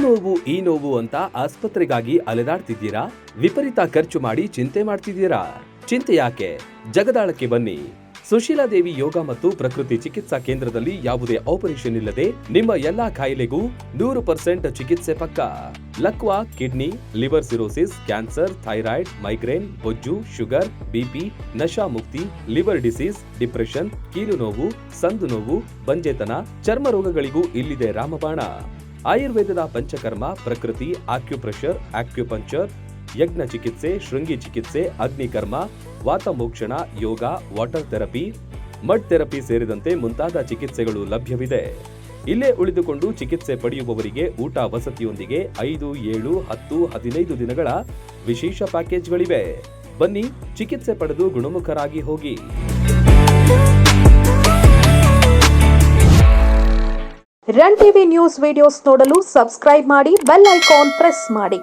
ನೋವು ಈ ನೋವು ಅಂತ ಆಸ್ಪತ್ರೆಗಾಗಿ ಅಲೆದಾಡ್ತಿದ್ದೀರಾ? ವಿಪರೀತ ಖರ್ಚು ಮಾಡಿ ಚಿಂತೆ ಮಾಡ್ತಿದ್ದೀರಾ? ಚಿಂತೆ ಯಾಕೆ? ಜಗದಾಳಕ್ಕೆ ಬನ್ನಿ. ಸುಶೀಲಾದೇವಿ ಯೋಗ ಮತ್ತು ಪ್ರಕೃತಿ ಚಿಕಿತ್ಸಾ ಕೇಂದ್ರದಲ್ಲಿ ಯಾವುದೇ ಆಪರೇಷನ್ ಇಲ್ಲದೆ ನಿಮ್ಮ ಎಲ್ಲಾ ಕಾಯಿಲೆಗೂ 100% ಚಿಕಿತ್ಸೆ ಪಕ್ಕ. ಲಕ್ವಾ, kidney, liver cirrhosis, cancer, thyroid, migraine, ಬೊಜ್ಜು, ಶುಗರ್, ಬಿಪಿ, ನಶಾ ಮುಕ್ತಿ, ಲಿವರ್ ಡಿಸೀಸ್, ಡಿಪ್ರೆಷನ್, ಕೀಲು ನೋವು, ಸಂದು ನೋವು, ಬಂಜೆತನ, ಚರ್ಮ ರೋಗಗಳಿಗೂ ಇಲ್ಲಿದೆ ರಾಮಬಾಣ. ಆಯುರ್ವೇದದ ಪಂಚಕರ್ಮ, ಪ್ರಕೃತಿ, ಆಕ್ಯುಪ್ರೆಷರ್, ಆಕ್ಯುಪಂಕ್ಚರ್, ಯಜ್ಞ ಚಿಕಿತ್ಸೆ, ಶೃಂಗಿ ಚಿಕಿತ್ಸೆ, ಅಗ್ನಿಕರ್ಮ, ವಾತಮೋಕ್ಷಣ, ಯೋಗ, ವಾಟರ್ ಥೆರಪಿ, ಮಡ್ ಥೆರಪಿ ಸೇರಿದಂತೆ ಮುಂತಾದ ಚಿಕಿತ್ಸೆಗಳು ಲಭ್ಯವಿದೆ. ಇಲ್ಲೇ ಉಳಿದುಕೊಂಡು ಚಿಕಿತ್ಸೆ ಪಡೆಯುವವರಿಗೆ ಊಟ ವಸತಿಯೊಂದಿಗೆ 5, 7, 10, 15 ದಿನಗಳ ವಿಶೇಷ ಪ್ಯಾಕೇಜ್ಗಳಿವೆ. ಬನ್ನಿ, ಚಿಕಿತ್ಸೆ ಪಡೆದು ಗುಣಮುಖರಾಗಿ ಹೋಗಿ. ರನ್ ಟಿವಿ ನ್ಯೂಸ್ ವಿಡಿಯೋಸ್ ನೋಡಲು ಸಬ್ಸ್ಕ್ರೈಬ್ ಮಾಡಿ, ಬೆಲ್ ಐಕಾನ್ ಪ್ರೆಸ್ ಮಾಡಿ.